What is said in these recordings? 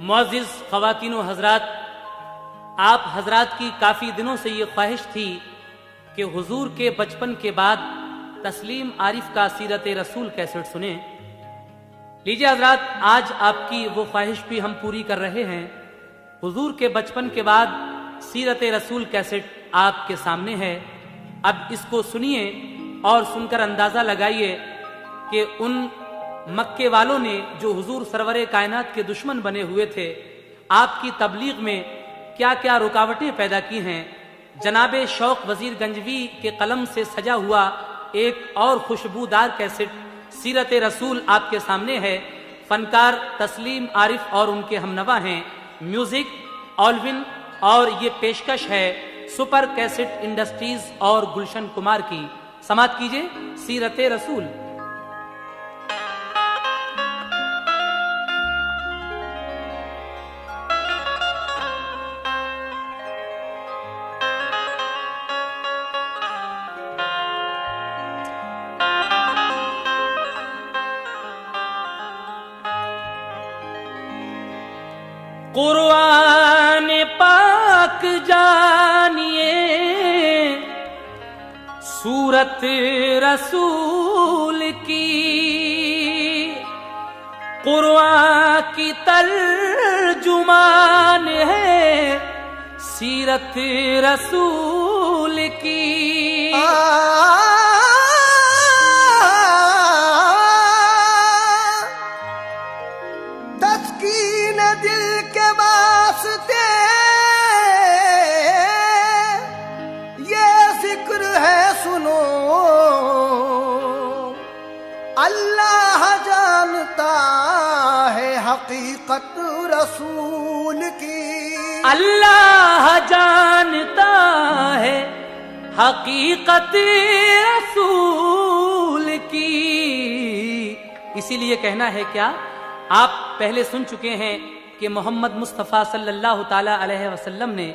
मुअज़्ज़िज़ ख़वातीन व हज़रात, आप हज़रात की काफ़ी दिनों से ये ख्वाहिश थी कि हुजूर के बचपन के बाद तस्लीम आरिफ का सीरत रसूल कैसेट सुने। लीजिए हज़रात, आज आपकी वो ख्वाहिश भी हम पूरी कर रहे हैं। हुजूर के बचपन के बाद सीरत रसूल कैसेट आपके सामने है। अब इसको सुनिए और सुनकर अंदाज़ा लगाइए कि उन मक्के वालों ने जो हुजूर सरवरे कायनात के दुश्मन बने हुए थे, आपकी तबलीग में क्या क्या रुकावटें पैदा की हैं। जनाबे शौक वजीर गंजवी के कलम से सजा हुआ एक और खुशबूदार कैसेट सीरत रसूल आपके सामने है। फनकार तस्लीम आरिफ और उनके हमनवा हैं। म्यूजिक ऑलविन और ये पेशकश है सुपर कैसेट इंडस्ट्रीज और गुलशन कुमार की। समात कीजिए सीरत रसूल। कुरान पाक जानिए, सूरत रसूल की, कुरान की तर्जुमान है सीरत रसूल की। तस्कीन दिल के वास्ते ये जिक्र है सुनो, अल्लाह जानता है हकीकत रसूल की। अल्लाह जानता है हकीकत रसूल की। इसीलिए कहना है क्या, आप पहले सुन चुके हैं कि मोहम्मद मुस्तफ़ा सल्लल्लाहु ताला अलैहि वसल्लम ने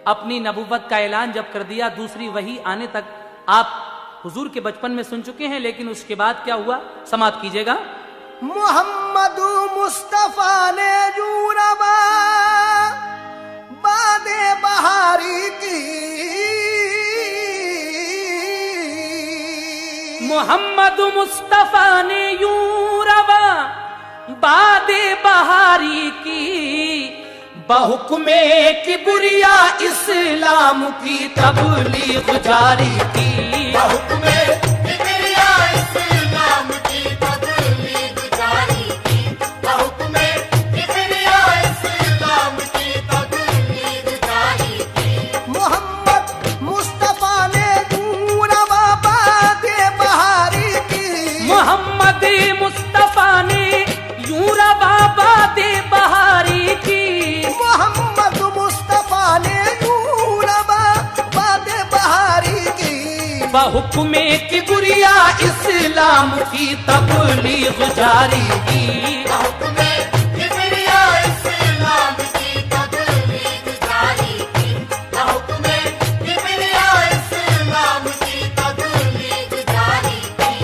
अपनी नबूवत का ऐलान जब कर दिया, दूसरी वही आने तक आप हुजूर के बचपन में सुन चुके हैं। लेकिन उसके बाद क्या हुआ, समाप्त कीजिएगा। मोहम्मद मुस्तफ़ा ने यूरबा बादे बहारी की, मोहम्मद मुस्तफ़ा ने यूरबा बादे बहारी की, बहुक्मे किबरिया इस्लाम की तबलीग जारी की। बहुक्मे किबरिया इस्लाम की तबलीग जारी की, बहुक्मे किबरिया इस्लाम की तबलीग जारी की। मोहम्मद मुस्तफ़ा ने यूरबा बादे बहारी की, मोहम्मद मुस्तफ़ा ने यूरबा बादे बहारी की, मोहम्मद मुस्तफ़ा ने यूरबा बादे बहारी की। बहुक्मे किबरिया इस्लाम की तबलीग जारी की। बहुक्मे किबरिया इस्लाम की तबलीग जारी की, बहुक्मे किबरिया इस्लाम की तबलीग जारी की।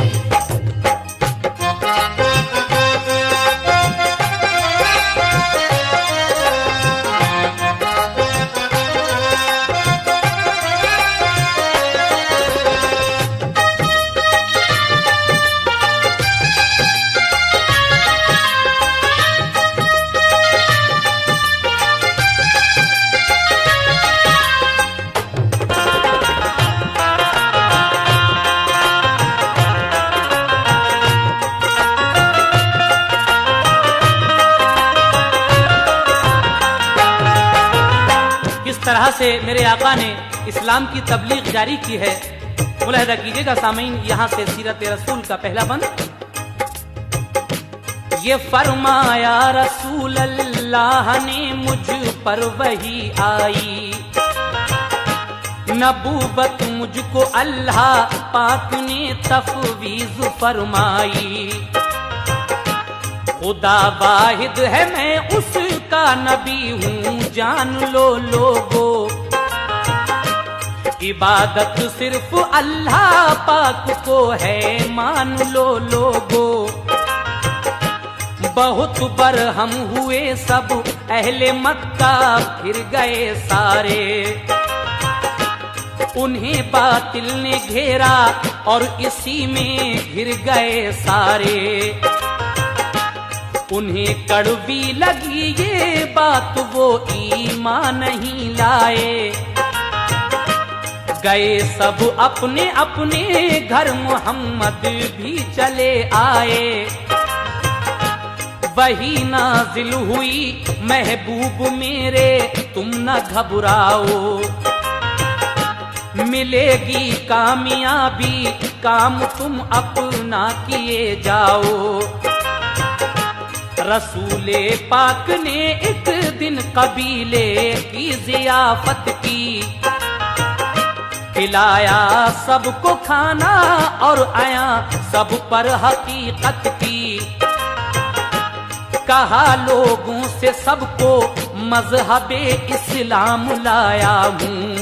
किस तरह से मेरे आका ने इस्लाम की तबलीग जारी की है, मुलाहिदा कीजिएगा सामीन। यहाँ से सीरत रसूल का पहला बंद। ये फरमाया रसूल अल्लाह ने मुझ पर वही आई, नबूवत मुझको अल्लाह पाक ने तफवीज फरमाई। खुदा वाहिद है मैं उसका नबी हूँ जान लो लोगो, इबादत सिर्फ अल्लाह पाक को है मान लो लोगो। बहुत बरहम हुए सब अहले मक्का, फिर गए सारे। उन्हें बातिल ने घेरा और इसी में घिर गए सारे। उन्हें कड़वी लगी ये बात, वो ईमान नहीं लाए। गए सब अपने अपने घर, मोहम्मद भी चले आए। वही नाजिल हुई महबूब मेरे, तुम न घबराओ। मिलेगी कामयाबी, काम तुम अपना किए जाओ। रसूले पाक ने एक दिन कबीले की जियाफत की। खिलाया सबको खाना और आया सब पर हकीकत की। कहा लोगों से सबको मजहबे इस्लाम लाया हूँ।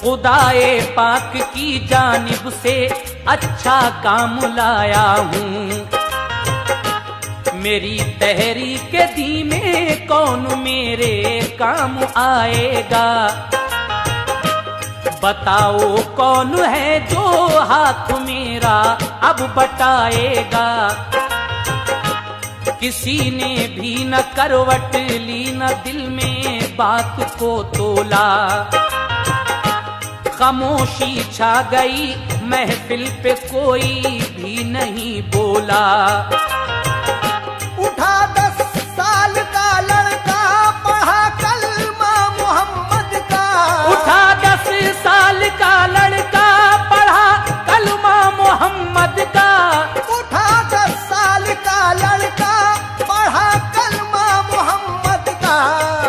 खुदाए पाक की जानिब से अच्छा काम लाया हूँ। मेरी तहरीक धीमे कौन मेरे काम आएगा। बताओ कौन है जो हाथ मेरा अब बटाएगा। किसी ने भी न करवट ली, न दिल में बात को तोला। खामोशी छा गई महफिल पे, कोई भी नहीं बोला। उठा 10 साल का लड़का, पढ़ा कलमा मोहम्मद का। उठा 10 साल का लड़का, पढ़ा कलमा मोहम्मद का। उठा 10 साल का लड़का, पढ़ा कलमा मोहम्मद का।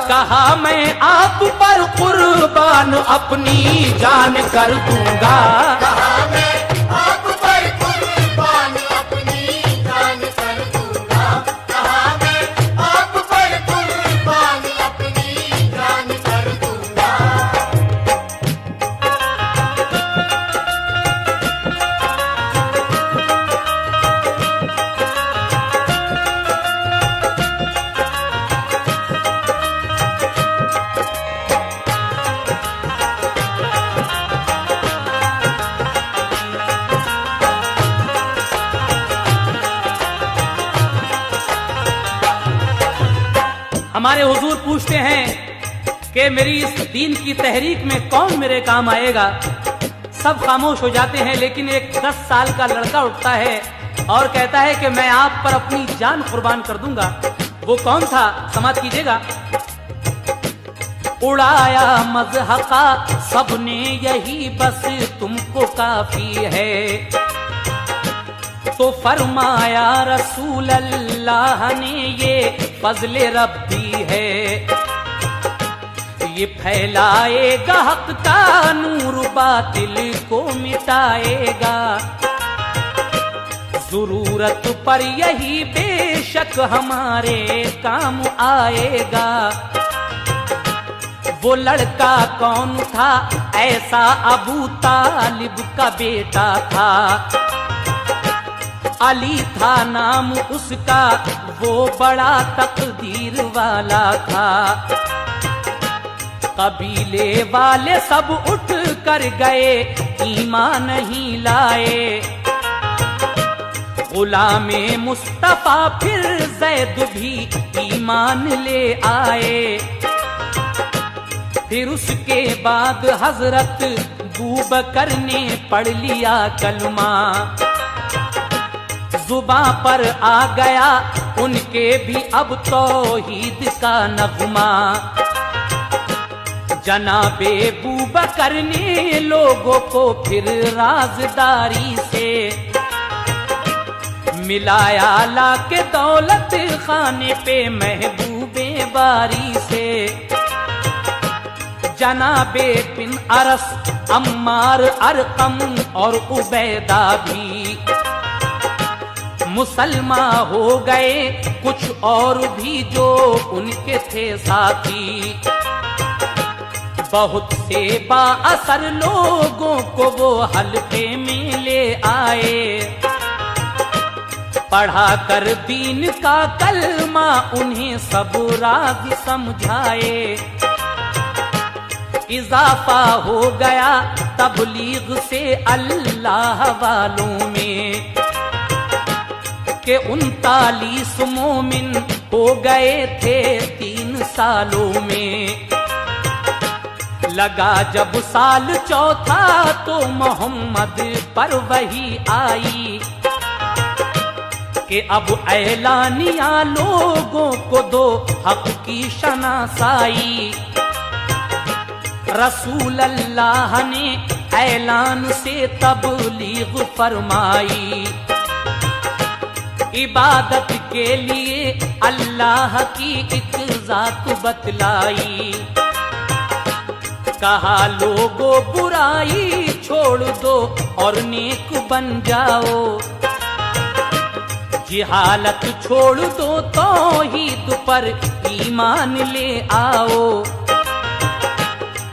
कहा मैं आप पर कुर्बान अपनी जान कर दूंगा। कहा मैं आप पर कुर्बान अपनी जान कर दूंगा। कहा मैं आप पर कुर्बान अपनी जान कर दूंगा। हमारे हुजूर पूछते हैं कि मेरी इस दीन की तहरीक में कौन मेरे काम आएगा। सब खामोश हो जाते हैं, लेकिन एक 10 साल का लड़का उठता है और कहता है कि मैं आप पर अपनी जान कुर्बान कर दूंगा। वो कौन था, समाप्त कीजिएगा। उड़ाया मजहका सबने यही, बस तुमको काफी है। तो फरमाया रसूल अल्लाह ने ये फजले रब्बी है। ये फैलाएगा हक का नूर, बातिल को मिटाएगा। जरूरत पर यही बेशक हमारे काम आएगा। वो लड़का कौन था, ऐसा अबू तालिब का बेटा था। अली था नाम उसका, वो बड़ा तकदीर वाला था। कबीले वाले सब उठ कर गए, ईमान नहीं लाए। गुलामे मुस्तफा फिर जैद भी ईमान ले आए। फिर उसके बाद हजरत बूबकर ने पढ़ लिया कलमा। जुबां पर आ गया उनके भी अब तौहीद का नगमा। जनाबे बूबकर ने लोगों को फिर राजदारी से मिलाया, लाके दौलत खाने पे महबूबे बारी से। जनाबे बिन अरस, अम्मार, अरकम और उबैदा भी मुसलमान हो गए। कुछ और भी जो उनके थे साथी। बहुत से बाअसर लोगों को वो हल्के में ले आए। पढ़ा कर दीन का कलमा उन्हें सब राज समझाए। इजाफा हो गया तबलीग से अल्लाह वालों में के 39 मोमिन हो गए थे 3 सालों में। लगा जब साल चौथा तो मोहम्मद पर वही आई कि अब ऐलानिया लोगों को दो हक की शनासाई। रसूल अल्लाह ने ऐलान से तबलीग फरमाई। इबादत के लिए अल्लाह की एक जात बतलाई। कहा लोगों बुराई छोड़ दो और नेक बन जाओ। जिहालत छोड़ दो तौहीद पर ईमान ले आओ।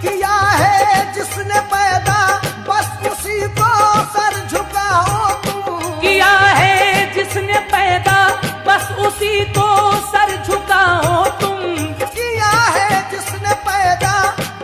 किया है जिसने पैदा बस उसी को सर झुकाओ तुम। किया है जिसने पैदा बस उसी को सर झुकाओ तुम। किया है जिसने पैदा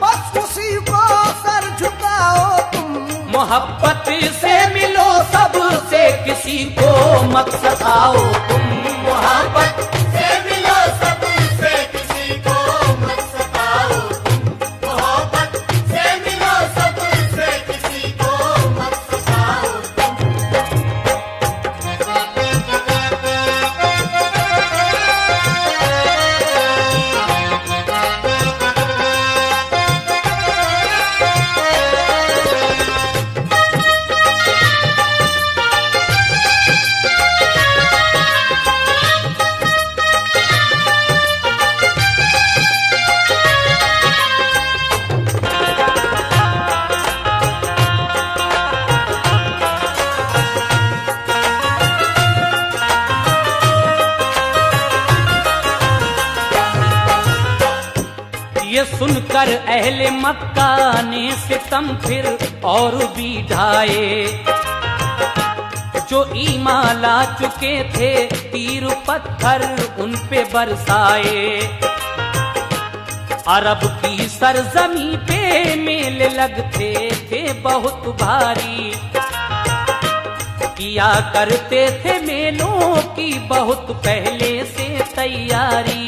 बस उसी को सर झुकाओ तुम। मोहब्बत से मिलो सबसे किसी को मत सताओ तुम। मोहब्बत से मिलो सबसे किसी को मत सताओ तुम। मोहब्बत से मिलो सबसे किसी को मत सताओ तुम। ये सुनकर अहले मक्का ने सितम फिर और भी ढाए। जो ईमान ला चुके थे तीर पत्थर उन पे बरसाए। अरब की सरजमी पे मेले लगते थे बहुत भारी। किया करते थे मेलों की बहुत पहले से तैयारी।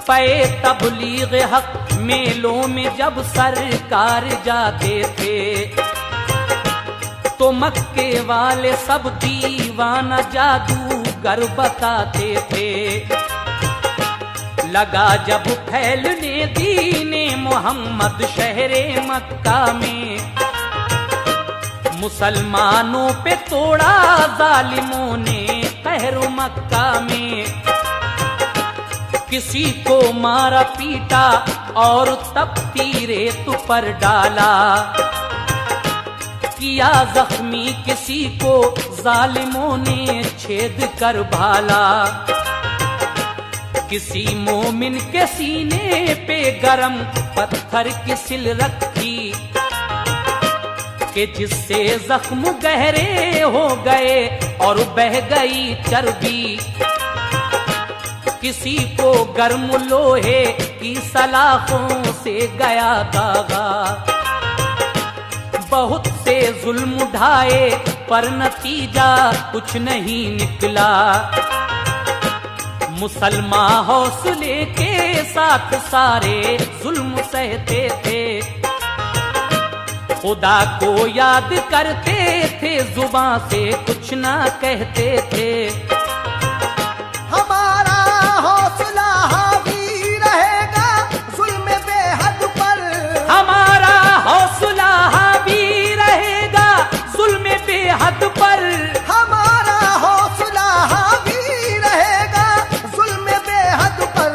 पे तबलीग हक मेलों में जब सरकार जाते थे तो मक्के वाले सब दीवाना जादूगर बताते थे। लगा जब फैलने दीने मोहम्मद शहरे मक्का में। मुसलमानों पे तोड़ा जालिमों ने कहर मक्का में। किसी को मारा पीटा और तब तीरे तु पर डाला। किया जख्मी किसी को जालिमों ने छेद कर भाला। किसी मोमिन के सीने पे गरम पत्थर की सिल रखी कि जिससे जख्म गहरे हो गए और बह गई चर्बी। किसी को गर्म लोहे की सलाखों से गया दागा। बहुत से जुल्म उठाए पर नतीजा कुछ नहीं निकला। मुसलमान हौसले के साथ सारे जुल्म सहते थे। खुदा को याद करते थे जुबां से कुछ ना कहते थे। हमारा हौसला हावी रहेगा जुल्म बेहद पर। हमारा हौसला हावी रहेगा जुल्म बेहद पर। हमारा हौसला हावी रहेगा जुल्म बेहद पर।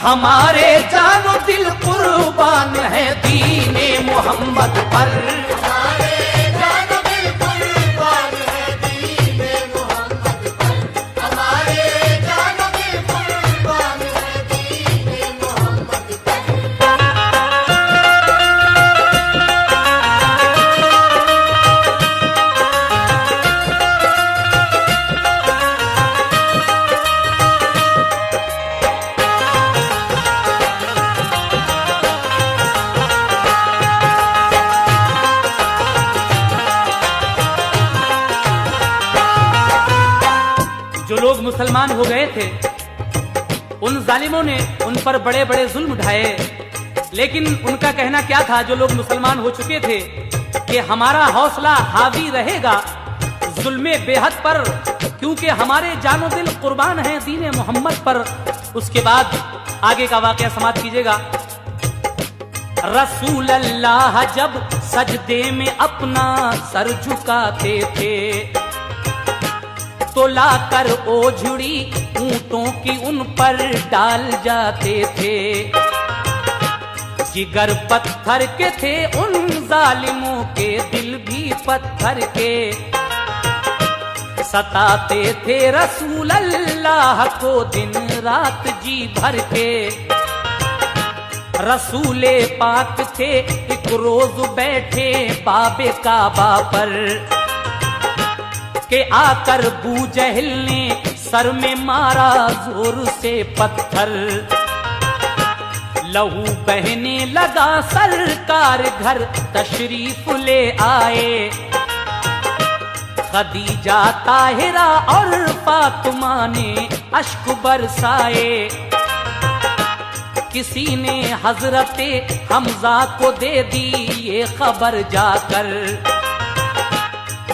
हमारे जानो दिल कुर्बान है दीने मोहम्मद पर। हमारे जानो दिल कुर्बान है दीने मोहम्मद पर। हमारे जानो दिल कुर्बान है दीने मोहम्मद पर। मुसलमान हो गए थे, उन जालिमों ने उन पर बड़े बड़े जुल्म ढाए, लेकिन उनका कहना क्या था, जो लोग मुसलमान हो चुके थे, कि हमारा हौसला हावी रहेगा जुल्मे बेहद पर, क्योंकि हमारे जानो दिल कुर्बान हैं दीन मोहम्मद पर। उसके बाद आगे का वाकया समाप्त कीजिएगा। रसूल अल्लाह जब सजदे में अपना सर झुकाते थे, तो लाकर ओझड़ी ऊंटों की उन पर डाल जाते थे। जिगर पत्थर के थे उन जालिमों के, दिल भी पत्थर के, सताते थे रसूल अल्लाह को दिन रात जी भर के। रसूले पाक थे एक रोज बैठे बाबे काबा पर, के आकर बू जहल ने सर में मारा जोर से पत्थर। लहू बहने लगा सरकार घर तशरीफ ले आए। खदीजा ताहिरा और फातिमा ने अश्क बरसाए। किसी ने हजरते हमजा को दे दी ये खबर जाकर,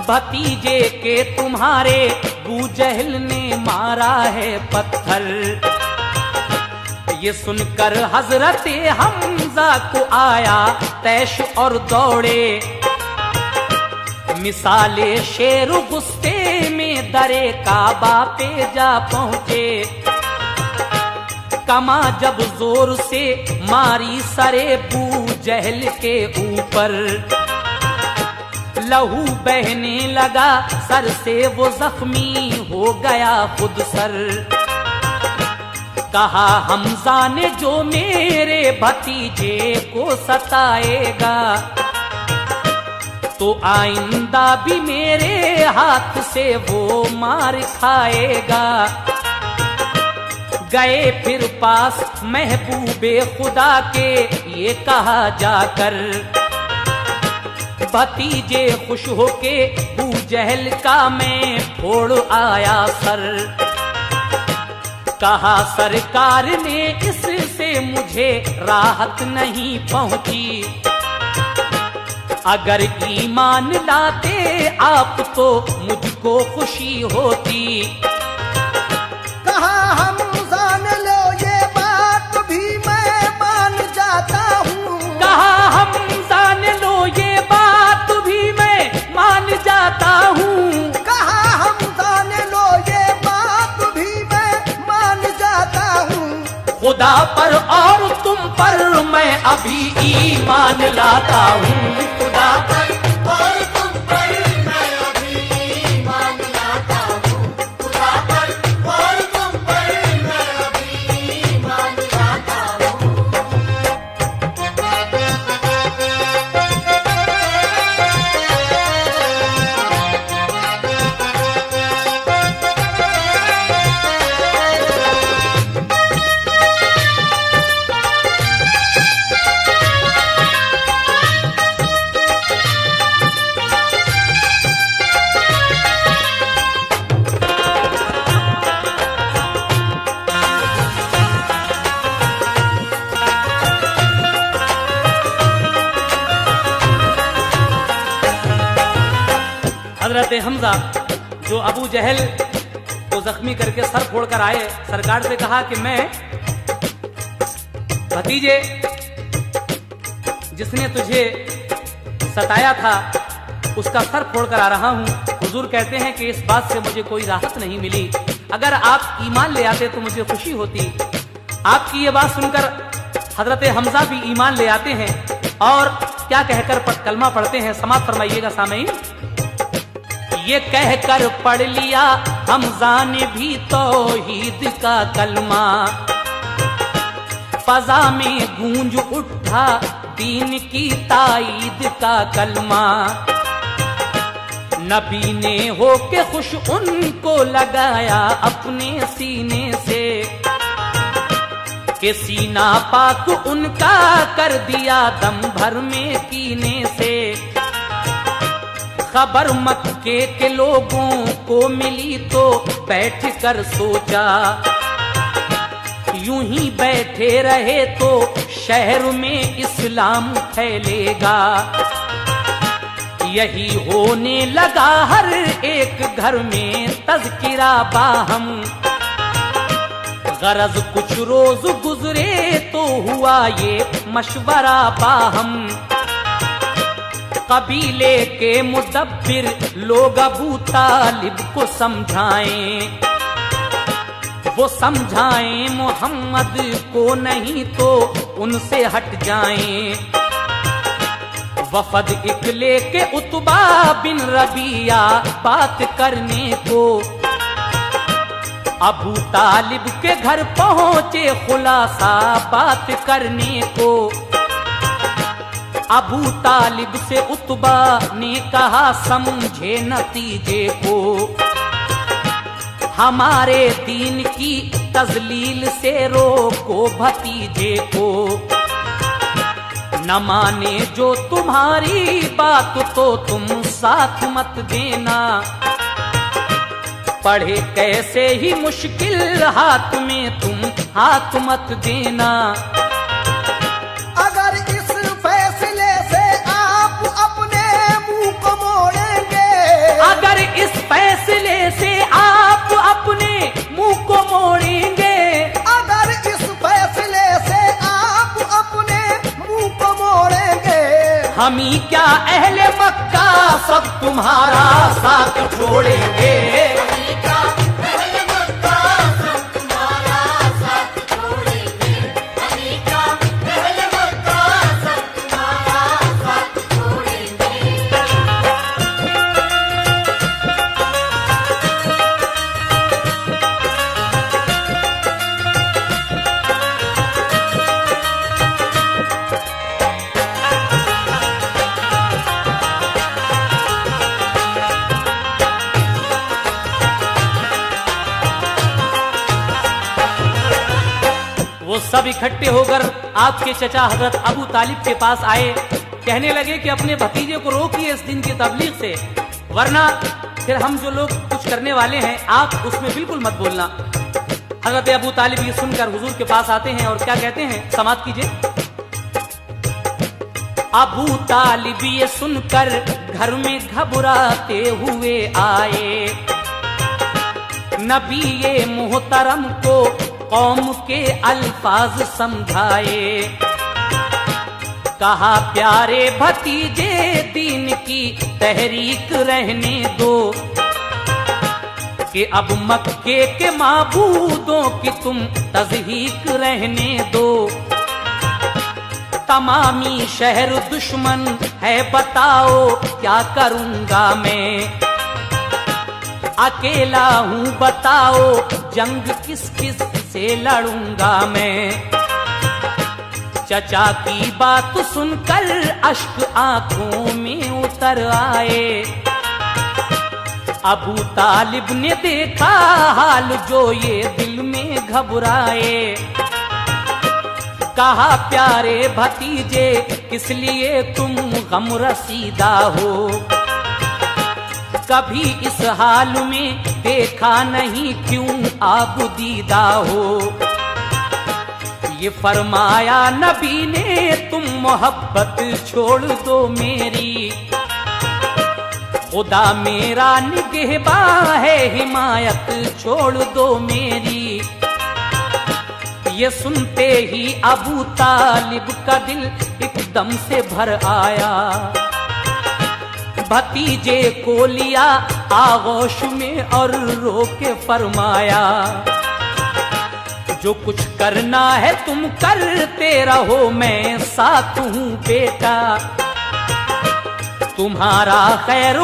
भतीजे के तुम्हारे बू जहल ने मारा है पत्थर। ये सुनकर हजरते हमजा को आया तैश और दौड़े। मिसाले शेर गुस्से में दरे काबा पे जा पहुंचे। कमा जब जोर से मारी सरे बू जहल के ऊपर, लहू बहने लगा सर से वो जख्मी हो गया खुद सर। कहा हमजा ने जो मेरे भतीजे को सताएगा, तो आइंदा भी मेरे हाथ से वो मार खाएगा। गए फिर पास महबूबे खुदा के ये कहा जाकर, भतीजे खुश होके बू जहल का मैं फोड़ आया सर। कहा सरकार ने इससे मुझे राहत नहीं पहुंची, अगर ईमान लाते आप तो मुझको खुशी होती। कहा हम जान लो ये बात भी मैं मान जाता हूँ। कहा हम जान लो ये बात भी मैं मान जाता हूँ। कहा हम जान लो ये बात भी मैं मान जाता हूँ। खुदा पर और तुम पर मैं अभी ईमान लाता हूँ। खुदा पर और तुम पर मैं अभी ईमान लाता हूँ। खुदा पर और तुम पर मैं अभी ईमान लाता हूँ। हजरत हमजा जो अबू जहल को जख्मी करके सर फोड़कर आए, सरकार से कहा कि मैं भतीजे जिसने तुझे सताया था उसका सर फोड़कर आ रहा हूं। हुजूर कहते हैं कि इस बात से मुझे कोई राहत नहीं मिली, अगर आप ईमान ले आते तो मुझे खुशी होती। आपकी ये बात सुनकर हजरत हमजा भी ईमान ले आते हैं और क्या कहकर कलमा पढ़ते हैं, समाप्त फरमाइएगा सामईन। ये कहकर पढ़ लिया हमजा ने भी तौहीद का कलमा, फजा में गूंज उठा दीन की ताईद का कलमा। नबी ने होके खुश उनको लगाया अपने सीने से, कि सीना पाक उनका कर दिया दम भर में कीने से। खबर मत मक्के के लोगों को मिली तो बैठ कर सोचा, यूं ही बैठे रहे तो शहर में इस्लाम फैलेगा। यही होने लगा हर एक घर में तज़किरा बाहम, गरज कुछ रोज गुजरे तो हुआ ये मशवरा बाहम। कबीले के मुदब्बिर लोग अबू तालिब को समझाएं, वो समझाएं मोहम्मद को, नहीं तो उनसे हट जाएं। वफद इकले के उतबा बिन रबिया बात करने को, अबू तालिब के घर पहुंचे खुलासा बात करने को। अबू तालिब से उतबा ने कहा समझे नतीजे को, हमारे दीन की तजलील से रोको भतीजे को। न माने जो तुम्हारी बात तो तुम साथ मत देना, पढ़े कैसे ही मुश्किल हाथ में तुम हाथ मत देना। अगर इस फैसले से आप अपने मुंह को मोड़ेंगे, अगर इस फैसले से आप अपने मुंह को मोड़ेंगे, अगर इस फैसले से आप अपने मुंह को मोड़ेंगे, हम ही क्या अहले मक्का सब तुम्हारा साथ छोड़ेंगे। वो सब इकट्ठे होकर आपके चचा हजरत अबू तालिब के पास आए, कहने लगे कि अपने भतीजे को रोकिए इस दिन की तबलीग से, वरना फिर हम जो लोग कुछ करने वाले हैं आप उसमें बिल्कुल मत बोलना। हजरत अबू तालिब ये सुनकर हुजूर के पास आते हैं और क्या कहते हैं, समाअत कीजिए। अबू तालिब ये सुनकर घर में घबराते हुए आए, नबी ये मोहतरम को कौम के अल्फाज समझाए। कहा प्यारे भतीजे दीन की तहरीक रहने दो, कि अब मक्के के माबूदों की तुम तज़हीक रहने दो। तमामी शहर दुश्मन है बताओ क्या करूंगा मैं, अकेला हूं बताओ जंग किस किस से लड़ूंगा मैं। चचा की बात सुनकर अश्क आंखों में उतर आए, अबू तालिब ने देखा हाल जो ये दिल में घबराए। कहा प्यारे भतीजे किस लिए तुम गम रसीदा हो, कभी इस हाल में देखा नहीं क्यों आबुदीदा हो। ये फरमाया नबी ने तुम मोहब्बत छोड़ दो मेरी, खुदा मेरा निगहबान है हिमायत छोड़ दो मेरी। ये सुनते ही अबू तालिब का दिल एकदम से भर आया, भतीजे को लिया आगोश में और रो के फरमाया, जो कुछ करना है तुम करते रहो मैं साथ हूँ बेटा, तुम्हारा खैर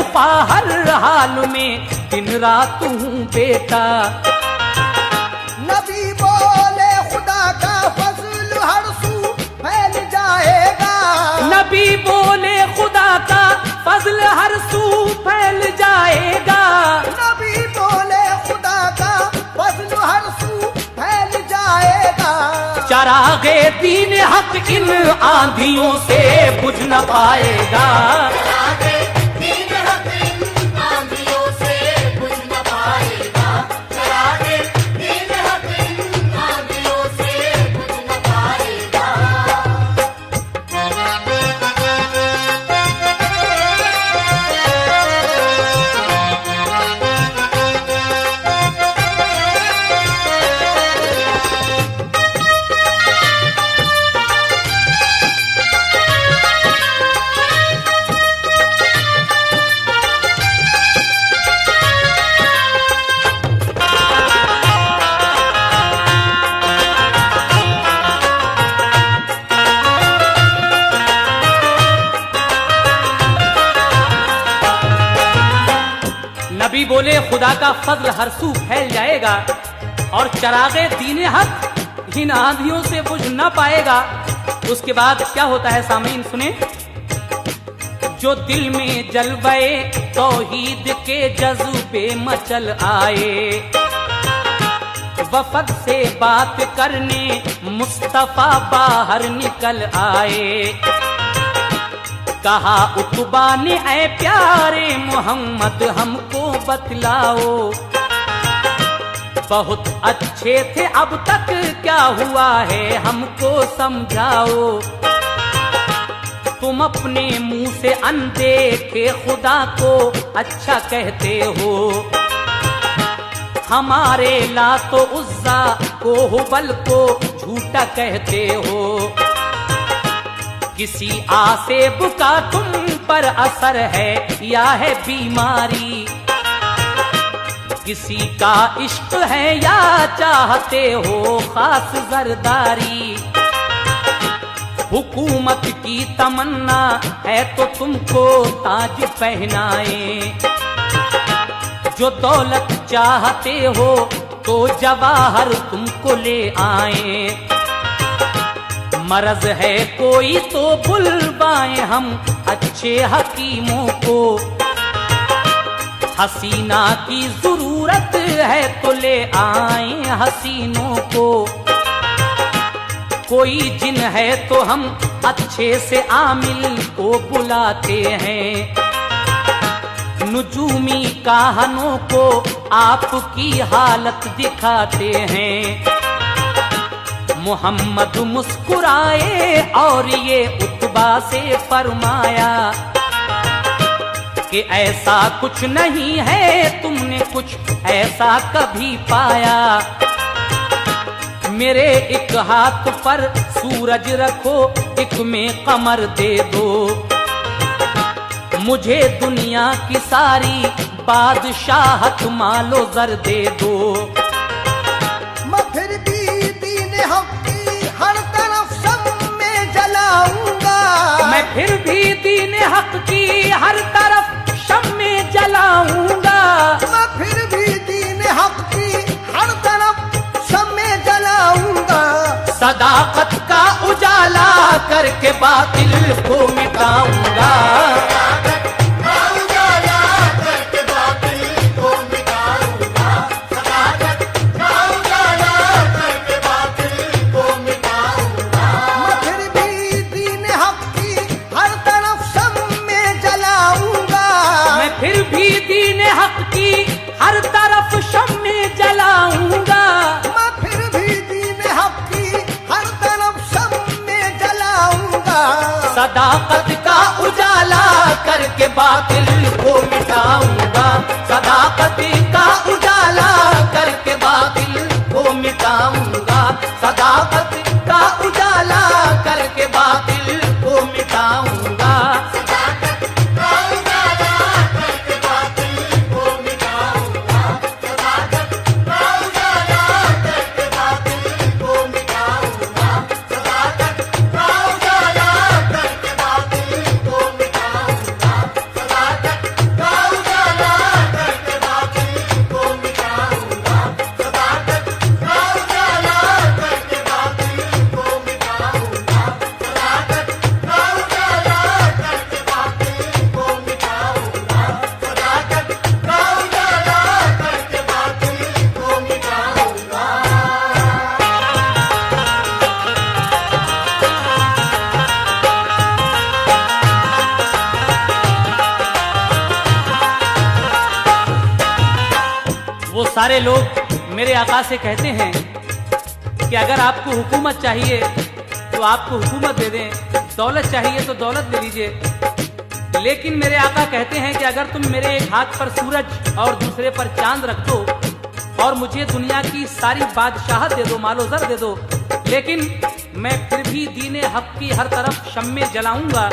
हर हाल में दिन रात हूँ बेटा। नबी बोले खुदा का फजल हर सू फैल जाएगा, नबी बोले खुदा का फजल हर सू फैल जाएगा, नबी बोले खुदा का फजल हर सू फैल जाएगा। चरागे दीन हक इन आंधियों से बुझ न पाएगा, आगे दीन हक इन आंधियों बोले खुदा का फजल हर सू फैल जाएगा और चरागे दीने हक इन आंधियों से बुझ न पाएगा। उसके बाद क्या होता है सामीन सुने। जो दिल में जलवे तौहीद के जज्बे मचल आए, वफद से बात करने मुस्तफा बाहर निकल आए। कहा उतबा ने ऐ प्यारे मोहम्मद हमको बतलाओ, बहुत अच्छे थे अब तक क्या हुआ है हमको समझाओ। तुम अपने मुंह से अनदेखे खुदा को अच्छा कहते हो, हमारे लातो उज़्ज़ा को हुबल को झूठा कहते हो। किसी आसेब का तुम पर असर है या है बीमारी, किसी का इश्क है या चाहते हो खास जरदारी। हुकूमत की तमन्ना है तो तुमको ताज पहनाए, जो दौलत चाहते हो तो जवाहर तुमको ले आए। मरज है कोई तो बुलवाएं हम अच्छे हकीमों को, हसीना की जरूरत है तो ले आए हसीनों को। कोई जिन है तो हम अच्छे से आमिल को बुलाते हैं, नुजूमी कहानों को आपकी हालत दिखाते हैं। मोहम्मद मुस्कुराए और ये उतबा से फरमाया कि ऐसा कुछ नहीं है तुमने कुछ ऐसा कभी पाया। मेरे एक हाथ पर सूरज रखो, एक में कमर दे दो, मुझे दुनिया की सारी बादशाहत मालो जर दे दो। मैं फिर भी दीन हक की हर तरफ शम्मे जलाऊंगा, मैं फिर भी दीन हक की हर तरफ शम्मे जलाऊंगा। मैं फिर भी दीन हक की हर तरफ शम्मे जलाऊंगा। सदाकत का उजाला करके बातिल को मिटाऊंगा। हर तरफ शम्मे जलाऊंगा, मैं फिर भी दीन हक की हर तरफ शम्मे जलाऊंगा। सदाकत का उजाला करके बातिल को मिटाऊंगा। सदाकत का उजाला करके बातिल को मिटाऊंगा। सदाकत का उजाला करके बातिल को मिटाऊंगा। वो सारे लोग मेरे आका से कहते हैं कि अगर आपको हुकूमत चाहिए तो आपको हुकूमत दे दें, दौलत चाहिए तो दौलत ले लीजिए। लेकिन मेरे आका कहते हैं कि अगर तुम मेरे एक हाथ पर सूरज और दूसरे पर चांद रख दो और मुझे दुनिया की सारी बादशाहत दे दो, मालो जर दे दो, लेकिन मैं फिर भी दीने हक की हर तरफ शम्मे जलाऊंगा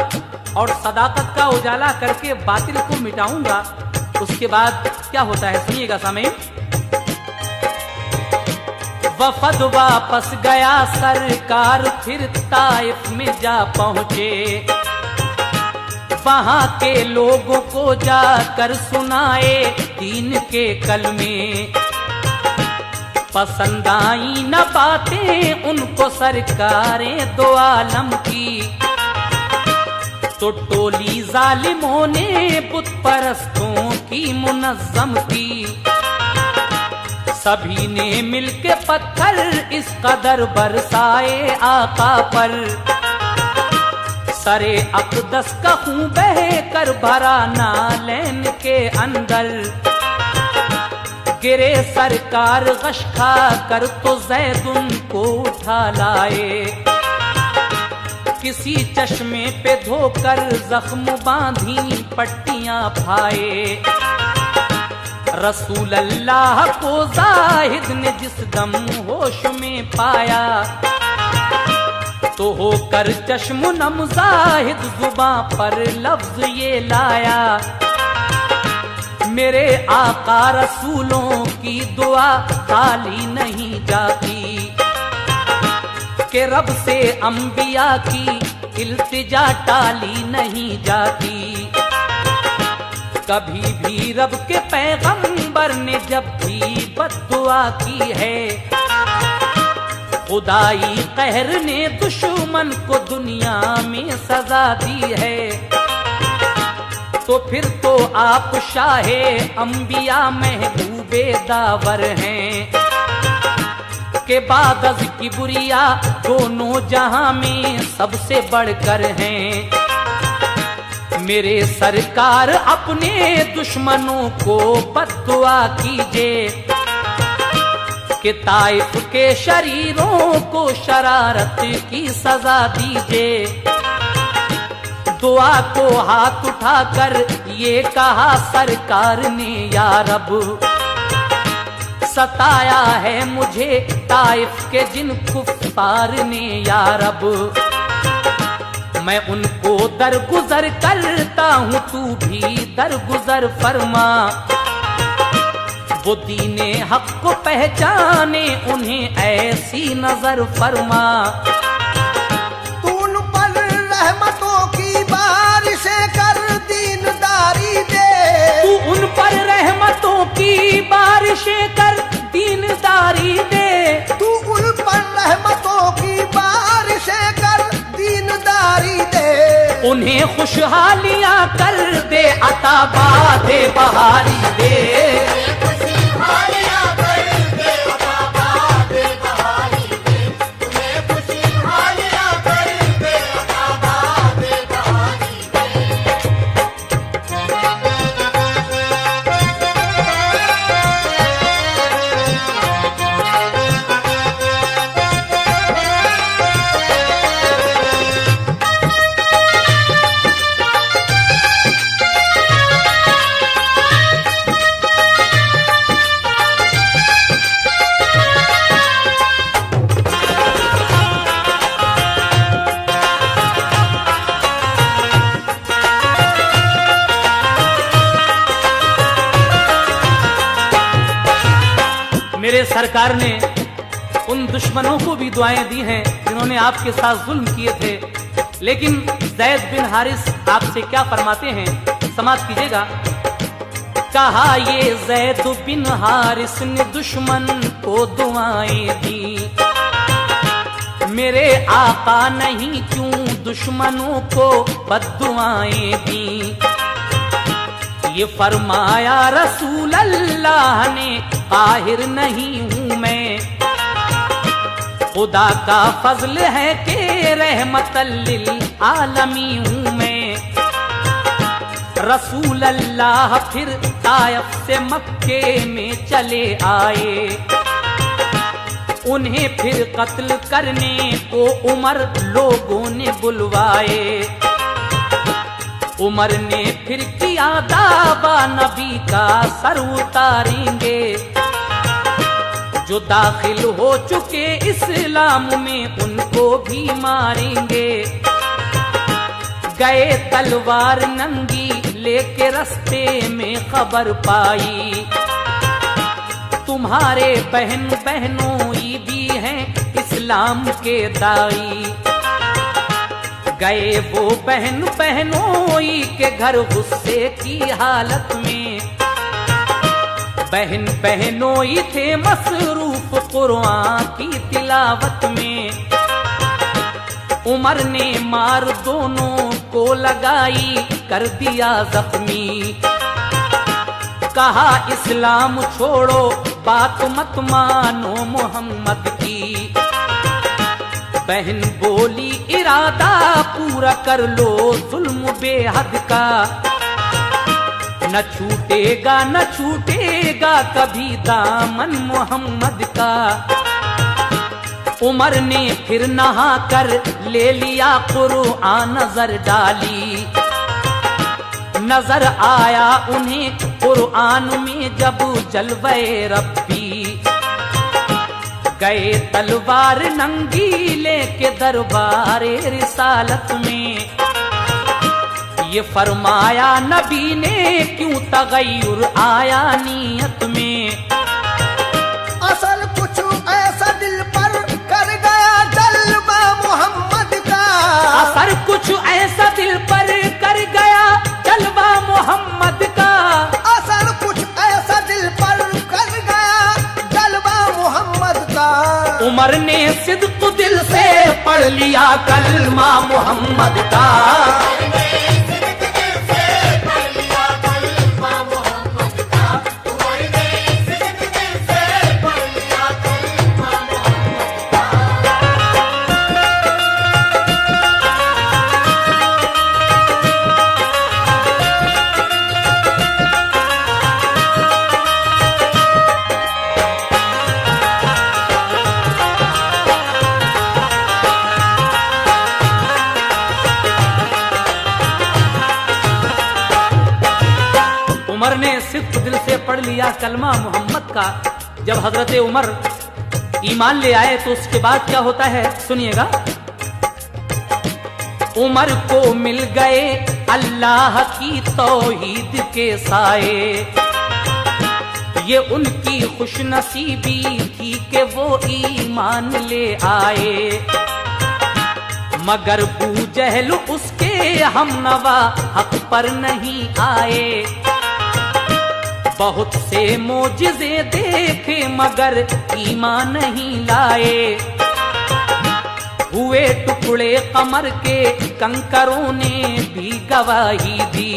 और सदाकत का उजाला करके बातिल को मिटाऊंगा। उसके बाद क्या होता है सुनिएगा सामीन। वफद वापस गया सरकार फिर ताइफ में जा पहुंचे, वहां के लोगों को जाकर सुनाए दीन के कलमे। पसंद आई न बातें उनको सरकारें दो आलम की, तो टोली जालिमों ने बुत परस्तों की मुनज्जम की। सभी ने मिलके पत्थर इस कदर बरसाए आका पर, सरे अक़दस का खून बह कर भरा नालैन के अंदर। गिरे सरकार गश खा कर तो ज़ैद उनको उठा लाए, किसी चश्मे पे धोकर जख्म बांधी पट्टियां फाए। रसूल अल्लाह को जाहिद ने जिस दम होश में पाया, तो होकर चश्म नम जाहिद जुबां पर लफ्ज ये लाया, मेरे आका रसूलों की दुआ खाली नहीं जाती, कि रब से अंबिया की इल्तिजा टाली नहीं जाती। कभी भी रब के पैगंबर ने जब भी बद्दुआ की है, खुदाई कहर ने दुश्मन को दुनिया में सजा दी है। तो फिर तो आप शाहे अंबिया महबूबे दावर हैं, के बागज की बुरिया दोनों जहां में सबसे बढ़कर हैं। मेरे सरकार अपने दुश्मनों को बद्दुआ कीजिए, कि ताइफ के शरीरों को शरारत की सजा दीजिए। दुआ को हाथ उठाकर ये कहा सरकार ने, या रब सताया है मुझे ताइफ के जिन कुफ्फार ने, या रब मैं उनको दरगुजर करता हूँ, तू भी दरगुजर फरमा। वो दीने हक को पहचाने, उन्हें ऐसी नजर फरमा। तू उन पर रहमतों की बारिशें कर दीनदारी दे, तू उन पर रहमतों की बारिशें कर दीनदारी दे। तू उन पर रहमतों की बारिशें कर दीनदारी दे। उन्हें खुशहालियां कर दे, अता बादे बहारी दे। खुशहालियां कर दे, अता बादे बहारी दे। तुम्हें खुशहालियां कर दे, अता बादे बहारी मेरे सरकार ने उन दुश्मनों को भी दुआएं दी हैं जिन्होंने आपके साथ जुल्म किए थे, लेकिन ज़ैद बिन हारिस आपसे क्या फरमाते हैं, समाप्त कीजिएगा। कहा ये ज़ैद बिन हारिस ने दुश्मन को दुआएं दी, मेरे आका नहीं क्यों दुश्मनों को बद्दुआएं दी। ये फरमाया रसूल अल्लाह ने, काहिर नहीं हूं मैं, खुदा का फजल है कि रहमतल लिल आलमी हूं मैं। रसूल अल्लाह फिर ताइफ से मक्के में चले आए, उन्हें फिर कत्ल करने को उमर लोगों ने बुलवाए। उमर ने फिर किया दावा नबी का सर उतारेंगे, जो दाखिल हो चुके इस्लाम में उनको भी मारेंगे। गए तलवार नंगी लेके रास्ते में खबर पाई, तुम्हारे बहन बहनों भी हैं इस्लाम के दाई। गए वो बहन बहनोई के घर गुस्से की हालत में। बहन बहनोई थे मसरूफ कुरान की तिलावत में। उमर ने मार दोनों को लगाई कर दिया जख्मी। कहा इस्लाम छोड़ो बात मत मानो मोहम्मद की। बहन बोली इरादा पूरा कर लो जुल्म बेहद का। न छूटेगा न छूटेगा कभी दामन मोहम्मद का। उमर ने फिर नहा कर ले लिया कुरान नजर डाली। नजर आया उन्हें कुरान में जब जलवे रब्बी। गए तलवार नंगी लेके दरबारे रिसालत में। ये फरमाया नबी ने क्यों तगय्युर आया नीयत में। असल कुछ ऐसा दिल पर कर गया जलवा मोहम्मद का। असर कुछ ऐसा दिल पर कर गया जलवा मोहम्मद का। असर कुछ ऐसा दिल पर कर गया जलवा मोहम्मद का। उमर ने सिद्क दिल से पढ़ लिया कलमा मोहम्मद का। उमर ने सिर्फ दिल से पढ़ लिया कलमा मोहम्मद का। जब हजरत उमर ईमान ले आए तो उसके बाद क्या होता है सुनिएगा। उमर को मिल गए अल्लाह की तौहीद के साए। ये उनकी खुशनसीबी थी कि वो ईमान ले आए। मगर बू जहल उसके हमनवा हक पर नहीं आए। बहुत से मोजिज़े देखे मगर ईमान नहीं लाए। हुए टुकड़े कमर के कंकरों ने भी गवाही दी।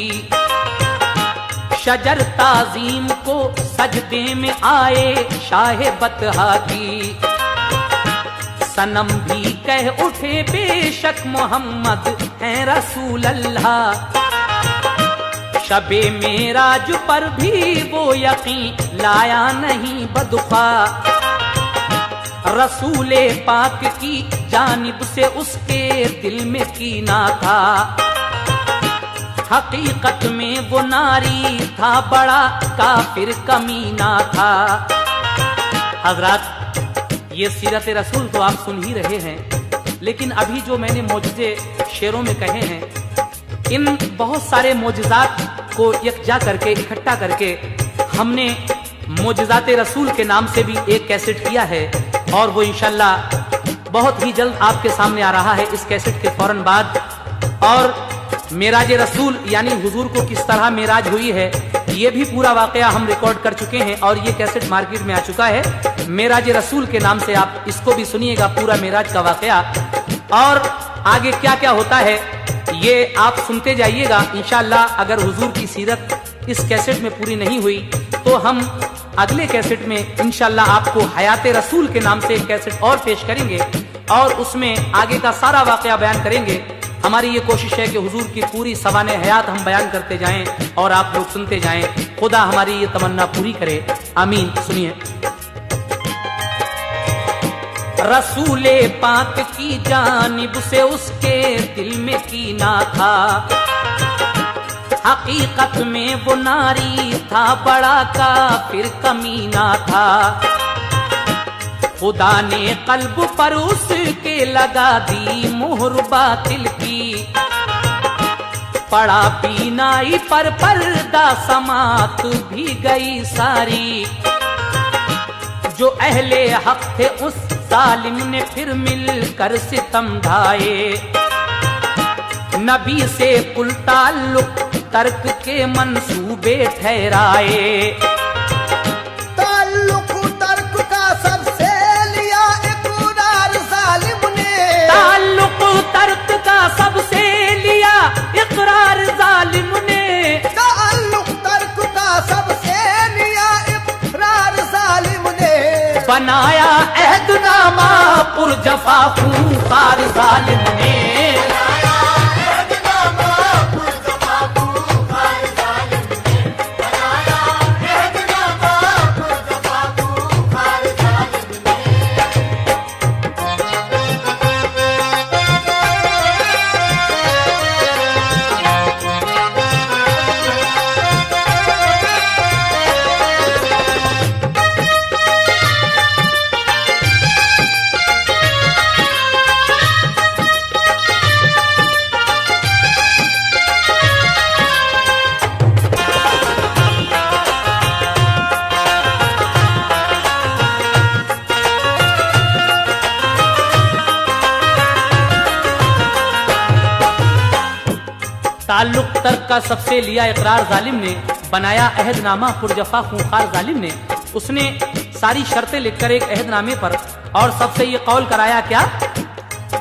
शजर ताजीम को सजदे में आए शाह बतहा की। सनम भी कह उठे बेशक मोहम्मद हैं रसूल अल्लाह। शबे मेराज पर भी वो यकीन लाया नहीं बदुखा। रसूले पाक की जानिब से उसके दिल में कीना था। हकीकत में वो नारी था बड़ा काफिर कमीना था। हजरात ये सीरत रसूल तो आप सुन ही रहे हैं, लेकिन अभी जो मैंने मौजूदे शेरों में कहे हैं इन बहुत सारे मोजज़ात को यकजा करके इकट्ठा करके हमने मोजज़ात रसूल के नाम से भी एक कैसेट किया है और वो इंशाल्लाह बहुत ही जल्द आपके सामने आ रहा है इस कैसेट के फौरन बाद। और मेराज रसूल यानी हुजूर को किस तरह मेराज हुई है ये भी पूरा वाकया हम रिकॉर्ड कर चुके हैं और ये कैसेट मार्केट में आ चुका है। मेराज रसूल के नाम से आप इसको भी सुनिएगा, पूरा मेराज का वाकया। और आगे क्या क्या होता है ये आप सुनते जाइएगा इंशाअल्लाह। अगर हुजूर की सीरत इस कैसेट में पूरी नहीं हुई तो हम अगले कैसेट में इंशाअल्लाह आपको हयात रसूल के नाम से एक कैसेट और पेश करेंगे और उसमें आगे का सारा वाकया बयान करेंगे। हमारी ये कोशिश है कि हुजूर की पूरी सवाने हयात हम बयान करते जाएं और आप लोग सुनते जाएं। खुदा हमारी ये तमन्ना पूरी करे, आमीन। सुनिए। रसूले पाक की जानिब से उसके दिल में कीना था। हकीकत में वो नारी था बड़ा काफिर कमीना था। खुदा ने कल्ब पर उसके लगा दी मोहर बातिल की। पड़ा बीनाई पर पर्दा समात भी गई सारी। जो अहले हक थे, उस जालिम ने फिर मिलकर सितम ढाए। नबी से कुल ताल्लुक तर्क के मंसूबे ठहराए। ताल्लुक तर्क का सबसे लिया इकरार जालिम ने, ताल्लुक तर्क का सबसे लिया इकरार जालिम ने, ताल्लुक तर्क का सबसे लिया इकरार जालिम ने, बनाया अहदनामा पुरजफा खूंखार जालिम ने। ताल्लुक तर्क का सबसे लिया इकरार जालिम ने, बनाया अहदनामा पुरजफा खूंखार जालिम ने। उसने सारी शर्तें लिखकर एक अहदनामे पर और सबसे ये कौल कराया, क्या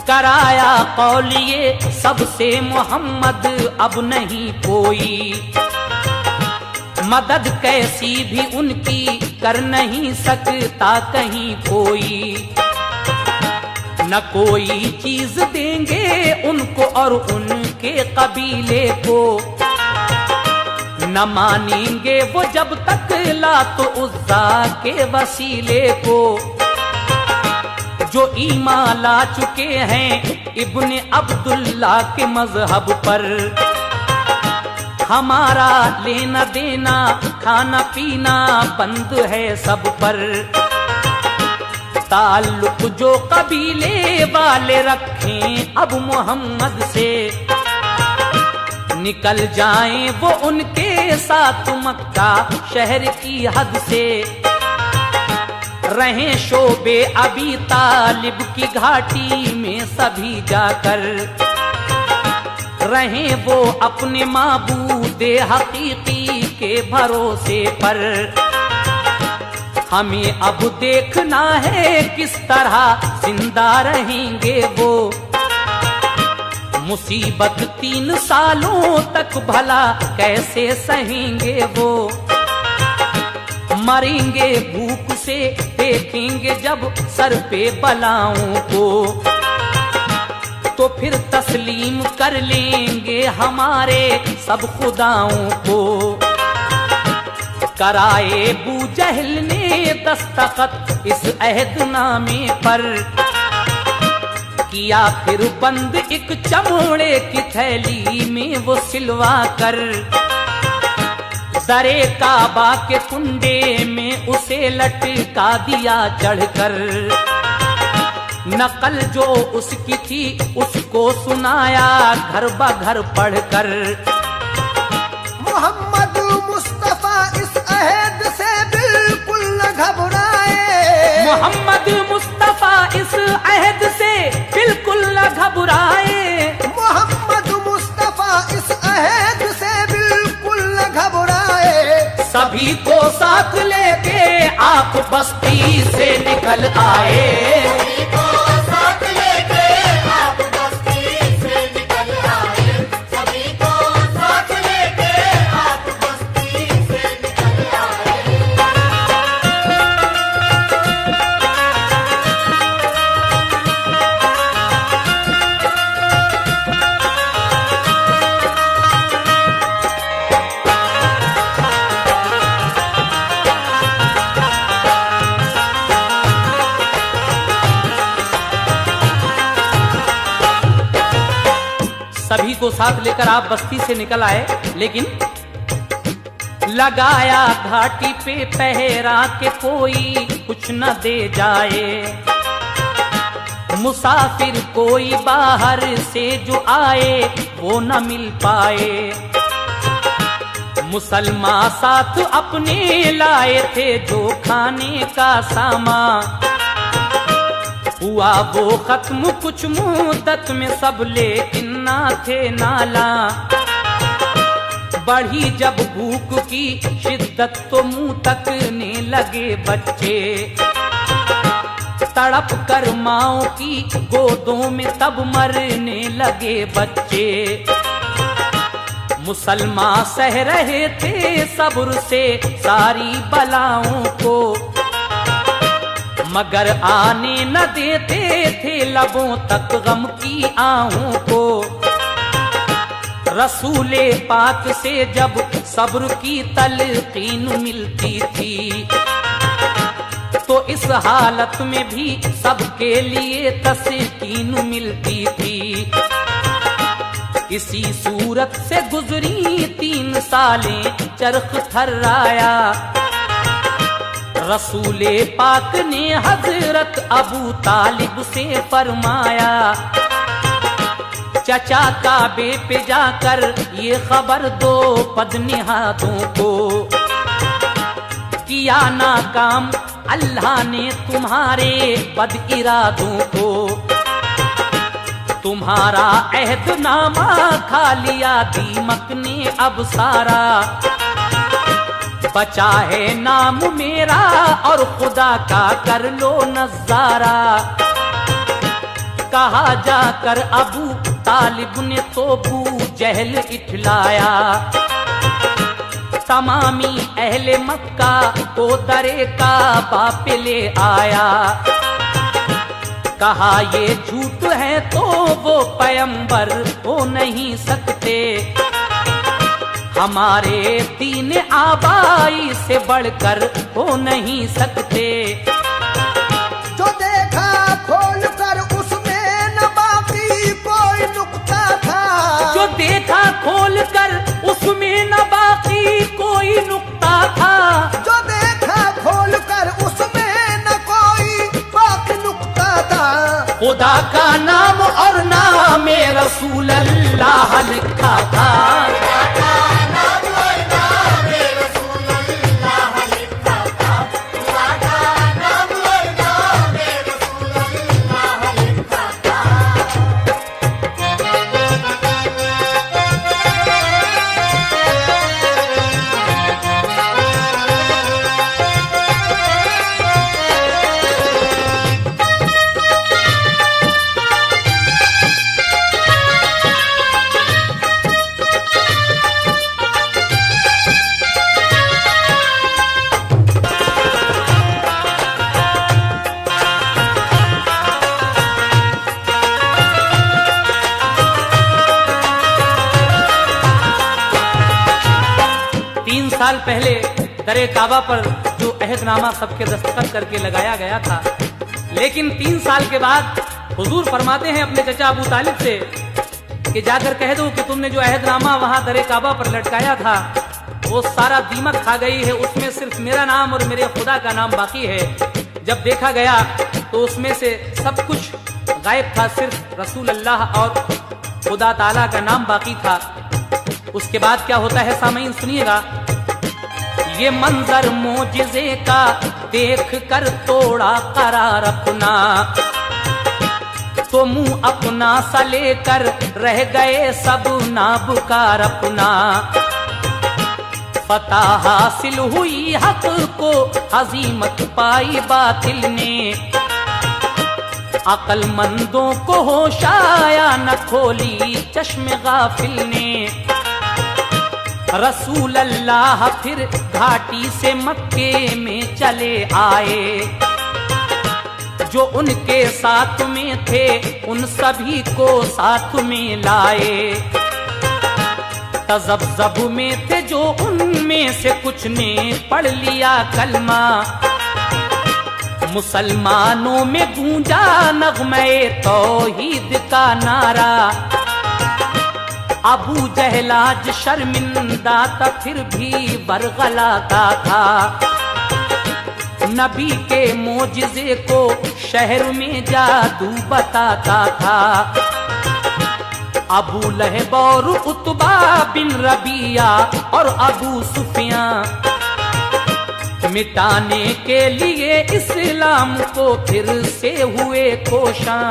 कराया कौल ये सबसे मोहम्मद अब नहीं कोई, मदद कैसी भी उनकी कर नहीं सकता कहीं कोई, न कोई चीज देंगे उनको और उनके कबीले को, न मानेंगे वो जब तक लात उज़्ज़ा के वसीले को, जो ईमान ला चुके हैं इब्ने अब्दुल्ला के मजहब पर, हमारा लेना देना खाना पीना बंद है सब पर, ताल्लुक जो कबीले वाले रखें अब मोहम्मद से, निकल जाएं वो उनके साथ मक्का शहर की हद से, रहें शोबे अबी तालिब की घाटी में सभी जाकर, रहें वो अपने माबूदे हकीकी के भरोसे पर, हमें अब देखना है किस तरह जिंदा रहेंगे वो, मुसीबत 3 सालों तक भला कैसे सहेंगे वो, मरेंगे भूख से देखेंगे जब सर पे बलाओं को, तो फिर तस्लीम कर लेंगे हमारे सब खुदाओं को, कराए बू जहल ने दस्तखत इस अहदनामे पर, किया फिर बंद एक चमोड़े की थैली में वो सिलवा कर, सरे काबा के कुंडे में उसे लटका दिया चढ़कर, नकल जो उसकी थी उसको सुनाया घर ब घर पढ़कर, मोहम्मद मुस्तफा इस अहद से बिल्कुल न घबराए, मोहम्मद मुस्तफा इस अहद से बिल्कुल न घबराए, मोहम्मद मुस्तफा इस अहद से बिल्कुल न घबराए, सभी को साथ लेके आप बस्ती से निकल आए, सभी को साथ लेकर आप बस्ती से निकल आए, लेकिन लगाया घाटी पे पहरा के कोई कुछ न दे जाए, मुसाफिर कोई बाहर से जो आए वो न मिल पाए, मुसलमान साथ अपने लाए थे जो खाने का सामान, हुआ वो खत्म कुछ मुद्दत में सब लेकिन ना थे नाला। बढ़ी जब भूख की शिद्दत तो मुंह तकने लगे बच्चे। तड़प कर माओ की गोदों में तब मरने लगे बच्चे। मुसलमान सह रहे थे सब्र से सारी बलाओं को, मगर आने न देते थे लबों तक गम की आहों को। रसूले पाक से जब सब्र की तलकीन मिलती थी, तो इस हालत में भी सबके लिए तस्कीन मिलती थी। इसी सूरत से गुजरी 3 सालें चरख थर्राया। रसूले पाक ने हजरत अबू तालिब से फरमाया, चचा काबे पे जाकर ये खबर दो बदनिहादों को, किया नाकाम अल्लाह ने तुम्हारे बद इरादों को। तुम्हारा अहदनामा खा लिया दीमक ने अब सारा, बचा है नाम मेरा और खुदा का कर लो नजारा। कहा जाकर अबू तालिब ने तो बू जहल इठलाया। तमामी अहले मक्का को दरे का बाप ले आया। कहा ये झूठ है तो वो पैगंबर हो नहीं सकते, हमारे दीन आबाई से बढ़कर हो नहीं सकते। जो देखा खोल कर उसमें न बाकी कोई नुक्ता था। जो देखा खोल कर उसमें न बाकी कोई नुक्ता था। जो देखा खोल कर उसमें न कोई बाकी नुक्ता था। खुदा का नाम और नाम रसूल अल्लाह लिखा था। साल पहले दरे काबा पर जो अहदनामा सबके दस्तखत करके लगाया गया था, लेकिन 3 साल के बाद हुजूर फरमाते हैं अपने चचा अबू तालिब से कि जाकर कह दो कि तुमने जो अहदनामा वहां दरे काबा पर लटकाया था वो सारा दीमक खा गई है, उसमें सिर्फ मेरा नाम और मेरे खुदा का नाम बाकी है। जब देखा गया तो उसमें से सब कुछ गायब था, सिर्फ रसूल अल्लाह और खुदा ताला का नाम बाकी था। उसके बाद क्या होता है सामईन सुनिएगा। ये मंजर मोजिज़े का देख कर तोड़ा करार अपना, तो मुंह अपना सा लेकर रह गए सब नाबुकार अपना। फतह हासिल हुई हक को हजीमत पाई बातिल ने, अक्लमंदों को होश आया न खोली चश्मे गाफिल ने। रसूल अल्लाह फिर घाटी से मक्के में चले आए, जो उनके साथ में थे उन सभी को साथ में लाए। तज़ब्ज़ब में थे जो उनमें से कुछ ने पढ़ लिया कलमा, मुसलमानों में गूंजा नग़्मे तौहीद का नारा। अबू जहल आज शर्मिंदा था फिर भी बरगलाता था, नबी के मोजिज़े को शहर में जादू बताता था। अबू लहब और उतबा बिन रबिया और अबू सुफियान मिटाने के लिए इस्लाम को फिर से हुए कोशां।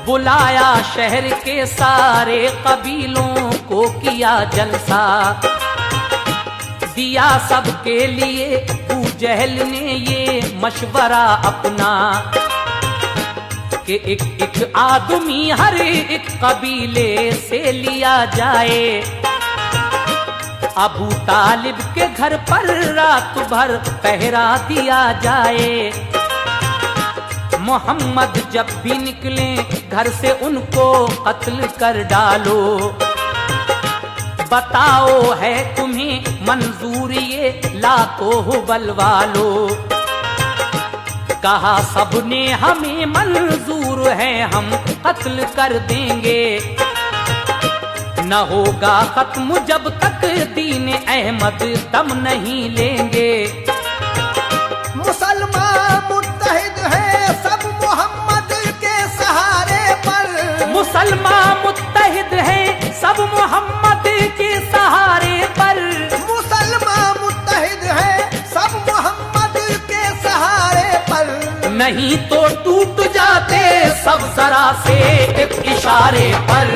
बुलाया शहर के सारे कबीलों को, किया जलसा दिया सबके लिए। अबू जहल ने ये मशवरा अपना कि एक एक आदमी हर एक कबीले से लिया जाए। अबू तालिब के घर पर रात भर पहरा दिया जाए। मोहम्मद जब भी निकले घर से उनको कत्ल कर डालो। बताओ है तुम्हें मंजूर ये लाखों हुबल वालो। कहा सबने हमें मंजूर है, हम कत्ल कर देंगे। न होगा खत्म जब तक दीन अहमद दम नहीं लेंगे। मुसलमान मुत्तहिद है सब मोहम्मद के सहारे पर। मुसलमान मुत्तहिद है सब मोहम्मद के सहारे पर। मुसलमान मुत्तहिद है सब मोहम्मद के सहारे पर। नहीं तो टूट जाते सब जरा से एक इशारे पर।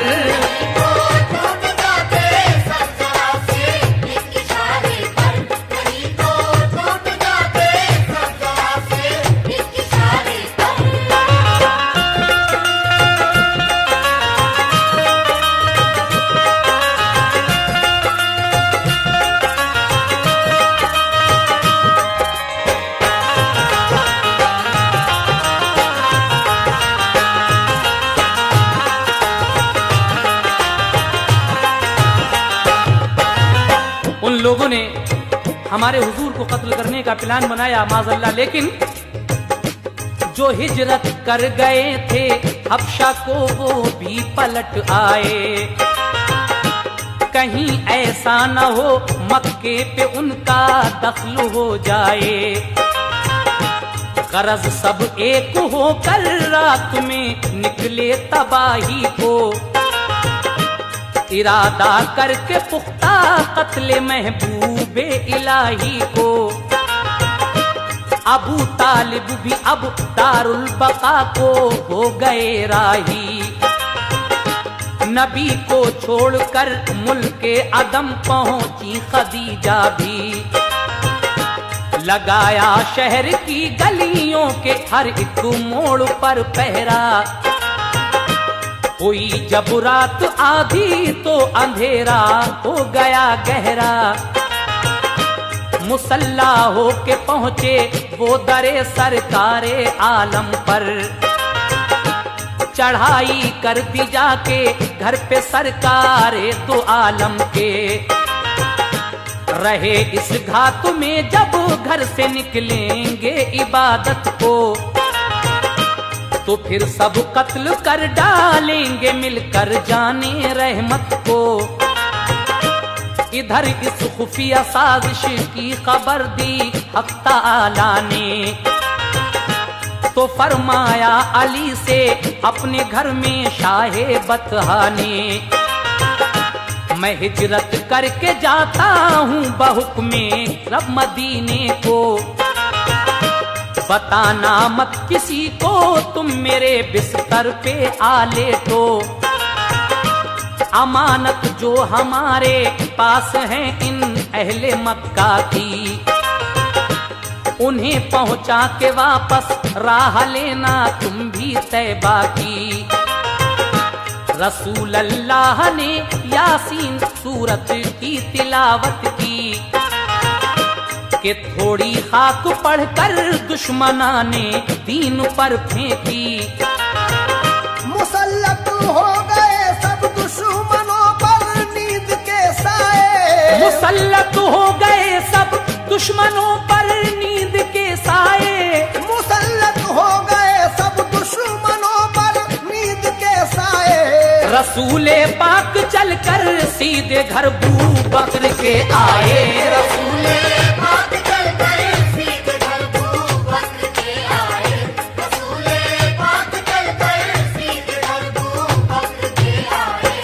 टूट जाते सब जरा से एक इशारे पर। नहीं तो टूट जाते सब जरा से एक इशारे पर। उन लोगों ने हमारे हुजूर को कत्ल करने का प्लान बनाया माज़अल्लाह, लेकिन जो हिजरत कर गए थे हबशा को वो भी पलट आए। कहीं ऐसा न हो मक्के पे उनका दखल हो जाए। गरज सब एक होकर रात में निकले तबाही को। इरादा करके पुख्ता कत्ले महबूबे इलाही को। अबू तालिब भी अब दारुल बका को हो गए राही। नबी को छोड़कर मुल्के अदम पहुंची खदीजा भी। लगाया शहर की गलियों के हर एक मोड़ पर पहरा। हुई जब रात आधी तो अंधेरा हो गया गहरा। मुसल्ला हो के पहुंचे वो दरे सरकारे आलम पर। चढ़ाई कर दी जाके घर पे सरकारे तो आलम के। रहे इस घात में जब घर से निकलेंगे इबादत को। तो फिर सब कत्ल कर डालेंगे मिलकर जाने रहमत को। इधर इस खुफिया साजिश की खबर दी हक ताला ने। तो फरमाया अली से अपने घर में शाहे बतहा ने। मैं हिजरत करके जाता हूँ बहुक्मे रब मदीने को। बताना मत किसी को तुम मेरे बिस्तर पे आ लेटो। अमानत जो हमारे पास है इन अहले मक्का की। उन्हें पहुंचा के वापस राह लेना तुम भी तैबा की। रसूल अल्लाह ने यासीन सूरत की तिलावत की। कि थोड़ी खाक पढ़कर दुश्मना ने दीन पर फेंकी। मुसल्लत हो गए सब दुश्मनों पर नींद के साए। मुसल्लत हो गए सब दुश्मनों पर नींद के साए। मुसल्लत हो गए सब दुश्मनों पर नींद के साए। रसूले पाक चलकर सीधे घर बू बकर के आए। रसूले पाक चलकर सीधे घर बू बकर के आए। रसूले पाक चलकर सीधे घर बू बकर के आए।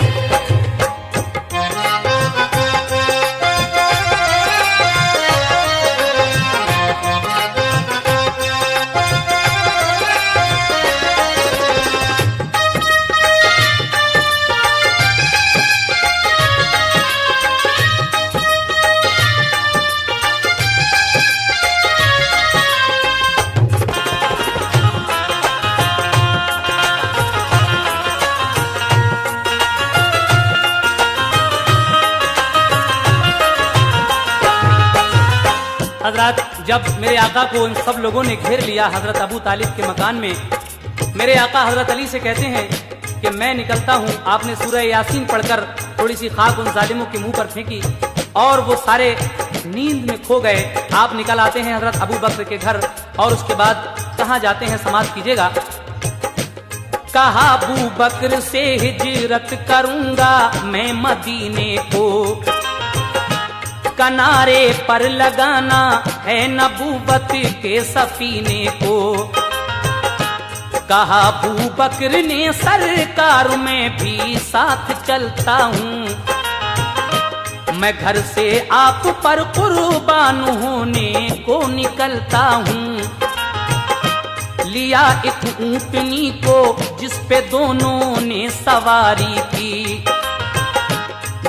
हजरत, जब मेरे आका को उन सब लोगों ने घेर लिया हजरत अबू तालिब के मकान में, मेरे आका हजरत अली से कहते हैं कि मैं निकलता हूँ। आपने सूरह यासीन पढ़कर थोड़ी सी खाक उन जालिमों के मुंह पर फेंकी और वो सारे नींद में खो गए। आप निकल आते हैं हजरत अबू बकर के घर और उसके बाद कहाँ जाते हैं समाप्त कीजिएगा। कहा अबू बकर से हिजरत करूंगा मैं मदीने को, किनारे पर लगाना है नबूवत के सफीने को। कहा अबू बकर ने सरकार में भी साथ चलता हूँ, मैं घर से आप पर कुर्बान होने को निकलता हूँ। लिया एक ऊँटनी को जिस पे दोनों ने सवारी की,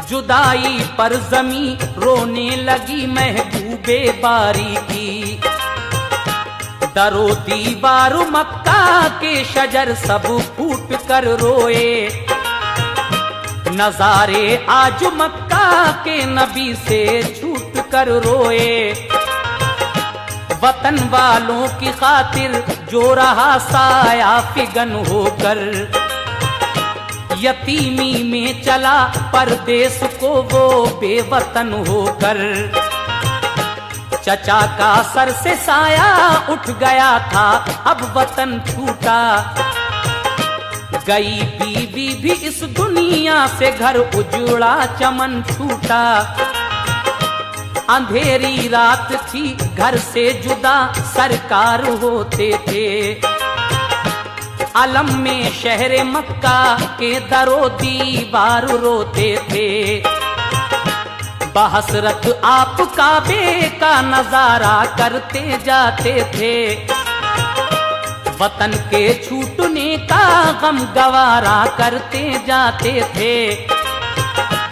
जुदाई पर जमी रोने लगी महबूबे बारी की। दरो दीवार मक्का के शजर सब फूट कर रोए, नजारे आज मक्का के नबी से छूट कर रोए। वतन वालों की खातिर जो रहा साया फिगन होकर, यतीमी में चला परदेश को वो बेवतन होकर। चचा का सर से साया उठ गया था अब वतन छूटा, गई बीवी भी इस दुनिया से घर उजड़ा चमन छूटा। अंधेरी रात थी घर से जुदा सरकार होते थे, अलम में शहर मक्का के दरो दीवार रोते थे। बहसरत आप काबे का नजारा करते जाते थे, वतन के छूटने का गम गवारा करते जाते थे।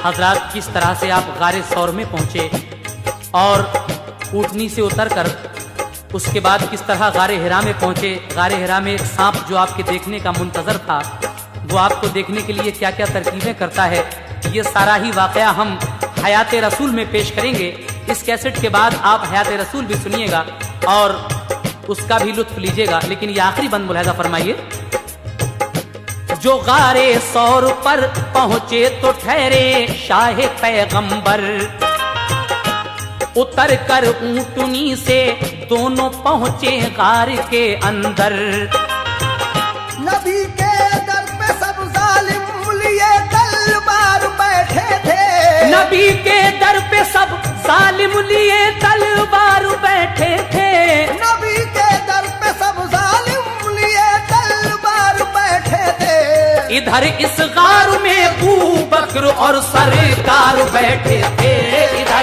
हजरत, किस तरह से आप गारे सौर में पहुंचे और ऊँटनी से उतरकर उसके बाद किस तरह गारे हिरा में पहुंचे। गारे हिरा में एक सांप जो आपके देखने का मुंतजर था, वो आपको देखने के लिए क्या क्या तरकीबें करता है, ये सारा ही वाकया हम हयात रसूल में पेश करेंगे। इस कैसेट के बाद आप हयात रसूल भी सुनिएगा और उसका भी लुत्फ लीजिएगा। लेकिन ये आखिरी बंद मुलाहिजा फरमाइए। जो गारे सौर पर पहुंचे तो ठहरे शाह पैगंबर, उतर कर ऊँटनी से दोनों पहुंचे गार के अंदर। नबी के दर पे सब जालिम लिए तलवार बैठे थे, नबी के दर पे सब जालिम लिए तलवार बैठे थे, नबी के दर पे सब जालिम लिए तलवार बैठे थे। इधर इस गार में अबू बकर और सरकार बैठे थे, इधर